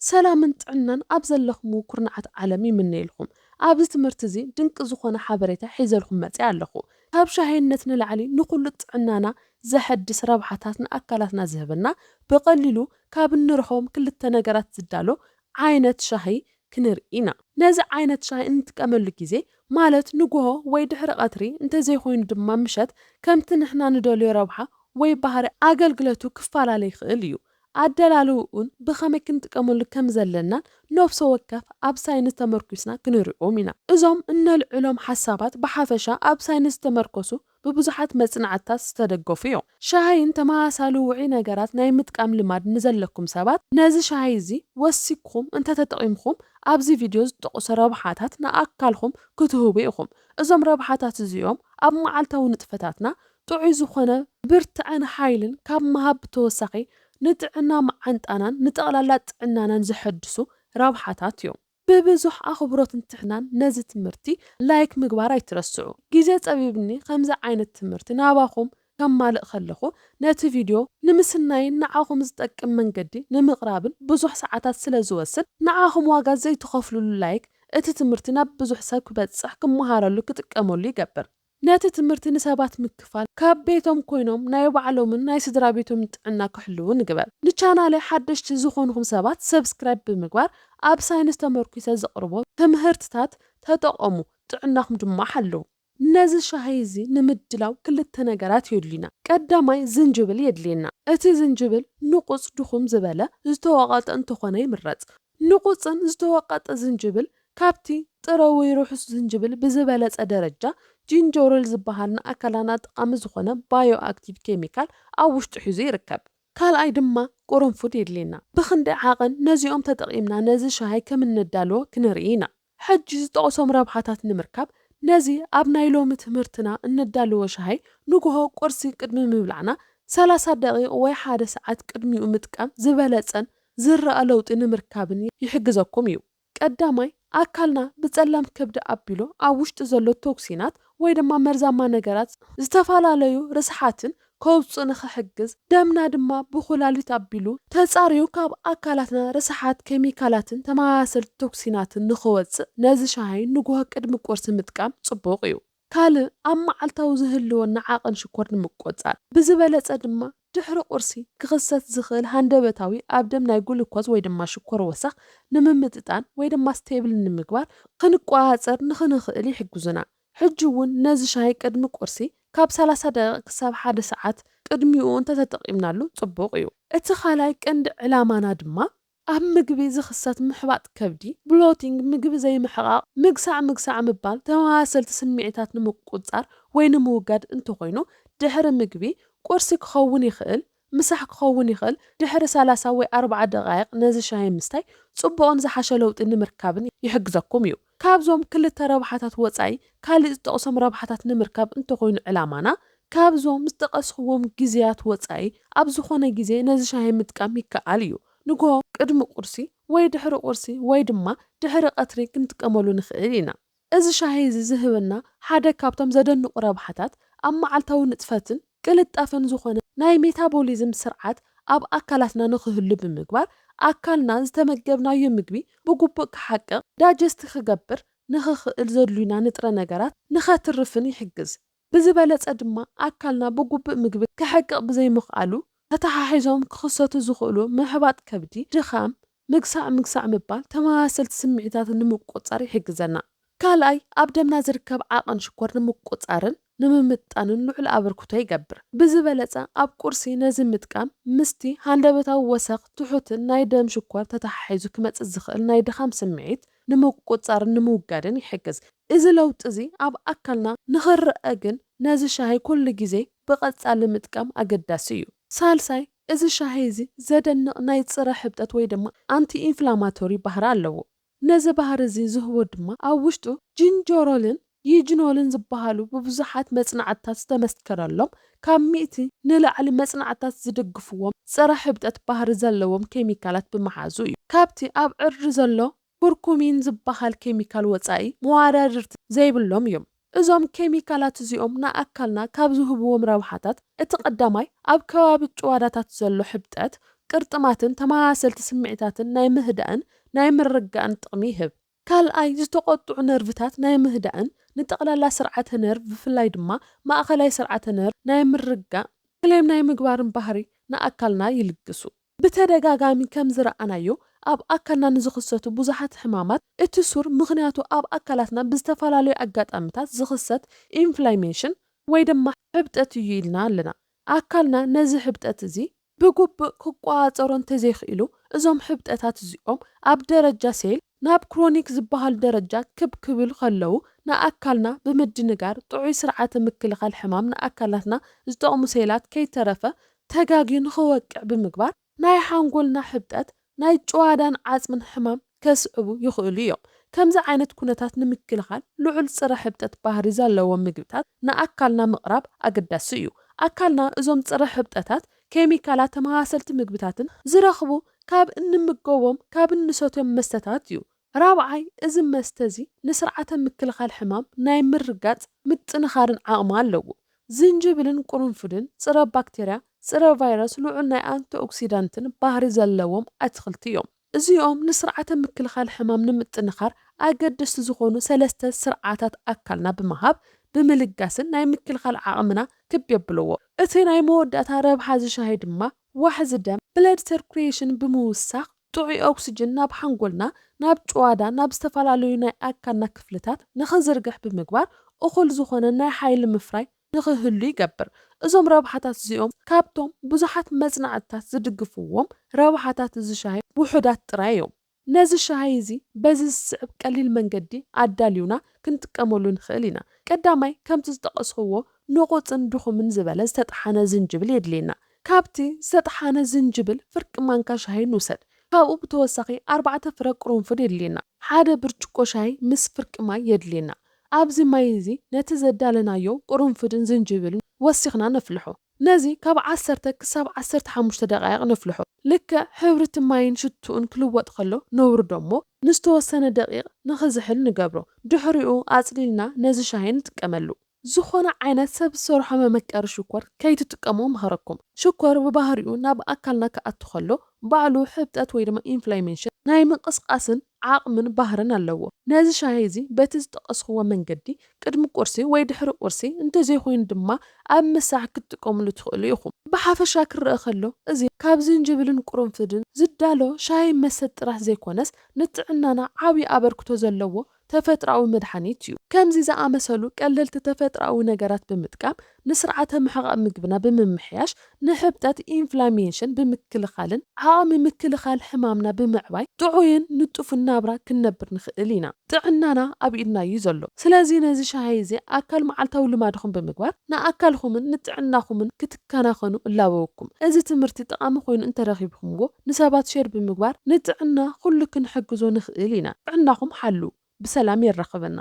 ሰላምን ጥዕናን ኣብ ዘለኹም ኩርናዓት ዓለም ይምነየልኩም ኣብዚ ትምህርቲ እዚ ድንቂ ዝኾነ ሓበሬታ ሒዘልኩም መፅእ ኣለኹ ካብ ሻሂነት ንላዕሊ ንኩሉ ጥዕናና ዘሐድስ ረብሓታት ንኣካላትና ዝህብና ብቐሊሉ ካብ እንረኽቦም ክልተ ነገራት ዝዳሎ ዓይነት ሻሂ ክንርኢ ኢና ነዚ ዓይነት ሻሂ እንጥቀመሉ ግዜ ማለት ንጉሆ ወይ ድሕሪ ቀትሪ እንተዘይኮይኑ ድማ ምሸት ከምቲ ንሕና ንደልዮ ረብሓ ወይ ባህሪ ኣገልግለቱ ክፈላለ ይኽእል እዩ ኣደላልውን ብኸመይ ክንጥቀመሉ ከም ዘለና ነፍሲ ወከፍ ኣብ ሳይንስ ተመርኩስና ክንሪኦም ኢና እዞም እነልዕሎም ሓሳባት ብሓፈሻ ኣብ ሳይንስ ተመርኮሱ ብብዙሓት መጽናዕታት ዝተደገፉ እዮም ሻሂን ተመሳሳሊ ውዑይ ነገራት ናይ ምጥቃም ልማድ ንዘለኩም ሰባት ነዚ ሻሂ እዚ ወሲክኩም እንተተጠቂምኩም ኣብዚ ቪድዮ ዝጠቕሱ ረብሓታት ንኣካልኩም ክትህቡ ኢኹም እዞም ረብሓታት እዚኦም ኣብ መዓልታዊ ንጥፈታትና ጥዑይ ዝኾነ ብርትዕን ሓይልን ካብ መሃብ ተወሳኺ ንጥዕና መዓንጣናን ንጠቕላላ ጥዕናናን ዘሐድሱ ረብሓታት እዮም ብብዙሕ ኣኽብሮትን ትሕናን ነዚ ትምህርቲ ላይክ ምግባር ኣይትረስዑ ግዜ ፀቢብኒ ከምዚ ዓይነት ትምህርቲ ናባኹም ከማልእ ከለኹ ነቲ ቪድዮ ንምስናይን ንዓኹም ዝጠቅም መንገዲ ንምቕራብን ብዙሕ ሰዓታት ስለ ዝወስድ ንዓኹም ዋጋ ዘይትኸፍሉሉ ላይክ እቲ ትምህርቲ ናብ ብዙሕ ሰብ ክበፅሕ ክመሃረሉ ክጥቀመሉ ይገብር ነቲ ትምህርቲ ንሰባት ምክፋል ካብ ቤቶም ኮይኖም ናይ ባዕሎምን ናይ ስድራ ቤቶም ጥዕና ክሕልው ንግበር ንቻናለይ ሓደሽቲ ዝኾንኩም ሰባት ሰብስክራይብ ብምግባር ኣብ ሳይንስ ተመርኩሰ ዘቕርቦ ትምህርትታት ተጠቐሙ ጥዕናኩም ድማ ሓልው ነዚ ሻሂ እዚ ንምድላው ክልተ ነገራት የድልዩና ቀዳማይ ዝንጅብል የድልየና እቲ ዝንጅብል ንቁፅ ድኹም ዝበለ ዝተወቐጠ እንተኾነ ይምረፅ ንቁፅን ዝተወቐጠ ዝንጅብል ካብቲ ጥረ ወይ ርሑስ ዝንጅብል ብዝበለፀ ደረጃ ጂንጀሮል ዝበሃል ንኣካላና ጠቃሚ ዝኾነ ባዮ ኣክቲቭ ኬሚካል ኣብ ውሽጡ ሒዙ ይርከብ ካልኣይ ድማ ቁርንፉድ የድልየና ብክንደይ ዓቐን ነዚኦም ተጠቒምና ነዚ ሻሂ ከም እንዳልዎ ክንርኢ ኢና ሕጂ ዝጠቕሶም ረብሓታት ንምርካብ ነዚ ኣብ ናይ ሎሚ ትምህርትና እንደልዎ ሻሂ ንጉሆ ቁርሲ ቅድሚ ምብላዕና 30 ደቂቕ ወይ 1 ሰዓት ቅድሚኡ ምጥቃም ዝበለፀን ዝረአ ለውጢ ንምርካብን ይሕግዘኩም እዩ ቀዳማይ ኣካልና ብጸላም ከብዲ ኣቢሎ ኣብ ውሽጢ ዘሎ ቶክሲናት ወይ ድማ መርዛማ ነገራት ዝተፈላለዩ ርስሓትን ከውፅኡ ንኽሕግዝ ደምና ድማ ብኹላሊት ኣቢሉ ተጻርዩ ካብ ኣካላትና ርስሓት ኬሚካላትን ተመሳሰልቲ ቶክሲናትን ንኽወፅእ ነዚ ሻሂ ንጉሆ ቅድሚ ቁርሲ ምጥቃም ጽቡቕ እዩ ካልእ ኣብ መዓልታዊ ዝህልወና ዓቐን ሽኮር ንምቆጻር ብዝበለፀ ድማ ድሕሪ ቁርሲ ክኽሰት ዝኽእል ሃንደበታዊ ኣብ ደም ናይ ግሉኮዝ ወይ ድማ ሽኮር ወሰኽ ንምምጥጣን ወይ ድማ ስቴብል ንምግባር ክንቋፀር ንኽእል ይሕግዙና ሕጂ እውን ነዚ ሻሂ ቅድሚ ቁርሲ ካብ 30 ደቂቕ ክሳብ 1 ሰዓት ቅድሚኡ እንተተጠቒምናሉ ጽቡቕ እዩ እቲ ካልኣይ ቀንዲ ዕላማና ድማ ኣብ ምግቢ ዝኽሰት ምሕባጥ ከብዲ ብሎቲንግ ምግቢ ዘይምሕቓቕ ምግሳዕ ምባል ተመሳሰልቲ ስምዒታት ንምቁጻር ወይ ንምውጋድ እንተኾይኑ ድሕሪ ምግቢ ቁርሲ ክኸውን ይኽእል ምሳሕ ክኸውን ይኽእል ድሕሪ 30 ወይ 40 ደቂቕ ነዚ ሻሂ ምስታይ ጽቡቕን ዝሓሸ ለውጢ ንምርካብን ይሕግዘኩም እዩ ካብዞም ክልተ ረብሓታት ወፃኢ ካልእ ዝጠቕሶም ረብሓታት ንምርካብ እንተኾይኑ ዕላማና ካብዞም ዝጠቐስኽዎም ግዜያት ወፃኢ ኣብ ዝኾነ ግዜ ነዚ ሻሂ ምጥቃም ይከኣል እዩ ንጉሆ ቅድሚ ቁርሲ ወይ ድሕሪ ቁርሲ ወይ ድማ ድሕሪ ቀትሪ ክንጥቀመሉ ንኽእል ኢና እዚ ሻሂ እዚ ዝህበና ሓደ ካብቶም ዘደንቑ ረብሓታት ኣብ መዓልታዊ ንጥፈትን ቅልጣፈን ዝኾነ ናይ ሜታቦሊዝም ስርዓት ኣብ ኣካላትና ንኽህሉ ብምግባር ኣካልና ዝተመገብናዮ ምግቢ ብግቡእ ክሓቅቕ ዳጀስቲ ክገብር ንኽእል ዘድልዩና ንጥረ ነገራት ንኸትርፍን ይሕግዝ ብዝበለፀ ድማ ኣካልና ብግቡእ ምግቢ ክሕቅቕ ብዘይምኽኣሉ ተተሓሒዞም ክኽሰቱ ዝኽእሉ ምሕባጥ ከብዲ ድኻም ምግሳዕ ምባል ተመሳሰልቲ ስምዒታት ንምቁፅጻር ይሕግዘና ካልኣይ ኣብ ደምና ዝርከብ ዓቐን ሽኮር ንምቁፅጻርን ንምምጣንን ልዑል ኣበርክቶ ይገብር ብዝበለፀ ኣብ ቁርሲ ነዚ ምጥቃም ምስቲ ሃንደበታዊ ወሰኽ ትሑትን ናይ ደም ሽኮር ተተሓሒዙ ክመጽእ ዝኽእል ናይ ድኻም ስምዒት ንምቁፅጻርን ንምውጋድን ይሕግዝ እዚ ለውጢ እዚ ኣብ ኣካልና ንኽርአ ግን ነዚ ሻሂ ኩሉ ግዜ ብቐጻሊ ምጥቃም ኣገዳሲ እዩ ሳልሳይ እዚ ሻሂ እዚ ዘደንቕ ናይ ጽረ ሕብጠት ወይ ድማ ኣንቲ ኢንፍላማቶሪ ባህሪ ኣለዎ ነዚ ባህሪ እዚ ዝህቦ ድማ ኣብ ውሽጡ ጂንጀሮልን ይጅኖልን ዝበሃሉ ብብዙሓት መጽናዕታት ዝተመስከረሎም ካብ 100 ንላዕሊ መጽናዕታት ዝድግፍዎም ጽረ ሕብጠት ባህሪ ዘለዎም ኬሚካላት ብምሓዙ እዩ ካብቲ ኣብ ዕርዲ ዘሎ ኩርኩሚን ዝበሃል ኬሚካል ወፃኢ መዋዳድርቲ ዘይብሎም እዮም እዞም ኬሚካላት እዚኦም ንኣካልና ካብ ዝህብዎም ረብሓታት እቲ ቀዳማይ ኣብ ከባቢ ጭዋዳታት ዘሎ ሕብጠት ቅርጥማትን ተመሳሰልቲ ስምዒታትን ናይ ምህዳእን ናይ ምርጋእን ጥቕሚ ይህብ። ካልኣይ ዝተቆጥዑ ነርቭታት ናይ ምህዳእን ንጠቕላላ ስርዓተ ነርቭ ብፍላይ ድማ ማእኸላይ ስርዓተ ነርቭ ናይ ምርጋእ ክሌም ናይ ምግባርን ባህሪ ንኣካልና ይልግሱ። ብተደጋጋሚ ከም ዝረኣናዮ ኣብ ኣካልና ንዝኽሰቱ ብዙሓት ሕማማት እቲ ሱር ምኽንያቱ ኣብ ኣካላትና ብዝተፈላለዩ ኣጋጣሚታት ዝኽሰት ኢንፍላሜሽን ወይ ድማ ሕብጠት እዩ ኢልና ኣለና። ኣካልና ነዚ ሕብጠት እዚ ብግቡእ ክቆፃፀሮ እንተዘይኽእሉ እዞም ሕብጠታት እዚኦም ኣብ ደረጃ ሴል ናብ ክሮኒክ ዝበሃል ደረጃ ክብል ከለዉ ንኣካልና ብምድንጋር ጥዑይ ስርዓተ ምክልኻል ሕማም ንኣካላትና ዝጠቕሙ ሴላት ከይተረፈ ተጋጊዩ ንኽወቅዕ ብምግባር ናይ ሓንጎልና ሕብጠት ናይ ጭዋዳን ዓጽምን ሕማም ከስዕቡ ይኽእሉ እዮም። ከምዚ ዓይነት ኩነታት ንምክልኻል ልዑል ፀረ ሕብጠት ባህሪ ዘለዎም ምግብታት ንኣካልና ምቕራብ ኣገዳሲ እዩ። ኣካልና እዞም ፀረ ሕብጠታት ኬሚካላት ተመሳሰልቲ ምግብታትን ዝረኽቡ ካብ እንምገቦም ካብ እንሰትዮም መስተታት እዩ። ራብዓይ እዚ መስተ እዚ ንስርዓተ ምክልኻል ሕማም ናይ ምርጋጽ ምጥንኻርን ዓቕሚ ኣለዎ። ዝንጅብልን ቁርንፍድን ፀረ ባክቴርያ ፀረ ቫይረስ ልዑል ናይ አንቲኦክሲዳንትን ባህሪ ዘለዎም ኣትክልቲ እዮም። እዚኦም ንስርዓተ ምክልኻል ሕማም ንምጥንኻር ኣገደስቲ ዝኾኑ 3 ስርዓታት ኣካልና ብምሃብ ብምልጋስን ናይ ምክልኻል ዓቕምና ክብ የብልዎ። እቲ ናይ መወዳእታ ረብሓ ዝሻሂ ድማ ዋሕዚ ደም ብለድ ሰርኩሌሽን ብምውሳኽ ጥዑይ ኦክሲጅን ናብ ሓንጎልና ናብ ጭዋዳ ናብ ዝተፈላለዩ ናይ ኣካልና ክፍልታት ንኽዝርግሕ ብምግባር እኹል ዝኾነ ናይ ሓይሊ ምፍራይ ንኽህሉ ይገብር። እዞም ረብሓታት እዚኦም ካብቶም ብዙሓት መጽናዕትታት ዝድግፍዎም ረብሓታት ዝሻሂ ውሑዳት ጥራይ እዮም። ነዚ ሻሂ እዚ በዚ ዝስዕብ ቀሊል መንገዲ ኣዳልዩና ክንጥቀመሉ ንኽእል ኢና። ቀዳማይ ከምቲ ዝጠቐስኽዎ ንቑፅን ድኹምን ዝበለ ዝተጠሓነ ዝንጅብል የድልየና። ካብቲ ዝተጠሓነ ዝንጅብል ፍርቂ ማንካ ሻሂ ንውሰድ። ካብኡ ብተወሳኺ 4 ፍረ ቁርንፍድ የድልየና። 1 ብርጭቆ ሻሂ ምስ ፍርቂ ማይ የድልየና። ኣብዚ ማይ እዚ ነቲ ዘዳለናዮ ቁርንፍድን ዝንጅብልን ወሲኽና ነፍልሖ። ነዚ ካብ 10 ክሳብ 15 ደቂቕ ነፍልሖ። ልክዕ ሕብሪ እቲ ማይን ሽቱኡን ክልወጥ ከሎ ነውርዶ እሞ ንዝተወሰነ ደቂቕ ንኽዝሕል ንገብሮ። ድሕሪኡ ኣጽሊልና ነዚ ሻሂ ንጥቀመሉ። ዝኾነ ዓይነት ሰብ ዝሰርሖ መመቀሪ ሽኮር ከይትጥቀሙ ምኽረኩም። ሽኮር ብባህሪኡ ናብ ኣካልና ክኣቱ ከሎ ባዕሉ ሕብጠት ወይ ድማ ኢንፍላሜሽን ናይ ምንቅስቓስን ዓቕምን ባህርን ኣለዎ። ነዚ ሻሂ እዚ በቲ ዝጠቐስኽዎ መንገዲ ቅድሚ ቁርሲ ወይ ድሕሪ ቁርሲ እንተዘይኮይኑ ድማ ኣብ ምሳሕ ክትጥቀሙሉ ትኽእሉ ኢኹም። ብሓፈሻ ክርአ ከሎ እዚ ካብ ዝንጅብልን ቁርንፍድን ዝዳሎ ሻሂ መሰት ጥራሕ ዘይኮነስ ንጥዕናና ዓብዪ ኣበርክቶ ዘለዎ ተፈጥራዊ መድሓኒት እዩ። ከምዚ ዝኣመሰሉ ቀለልቲ ተፈጥራዊ ነገራት ብምጥቃም ንስርዓተ ምሕቓቕ ምግብና ብምምሕያሽ ንሕብጠት ኢንፍላሜሽን ብምክልኻልን ዓቕሚ ምክልኻል ሕማምና ብምዕባይ ጥዑይን ንጡፍን ናብራ ክንነብር ንኽእል ኢና። ጥዕናና ኣብ ኢድና እዩ ዘሎ። ስለዚ ነዚ ሻሂ እዚ ኣካል መዓልታዊ ልማድኹም ብምግባር ንኣካልኹምን ንጥዕናኹምን ክትከናኸኑ እላበወኩም። እዚ ትምህርቲ ጠቓሚ ኮይኑ እንተረኺብኩምዎ ንሰባት ሼር ብምግባር ንጥዕና ኩሉ ክንሕግዞ ንኽእል ኢና። ጥዕናኹም ሓሉ ብሰላም የረኽበና።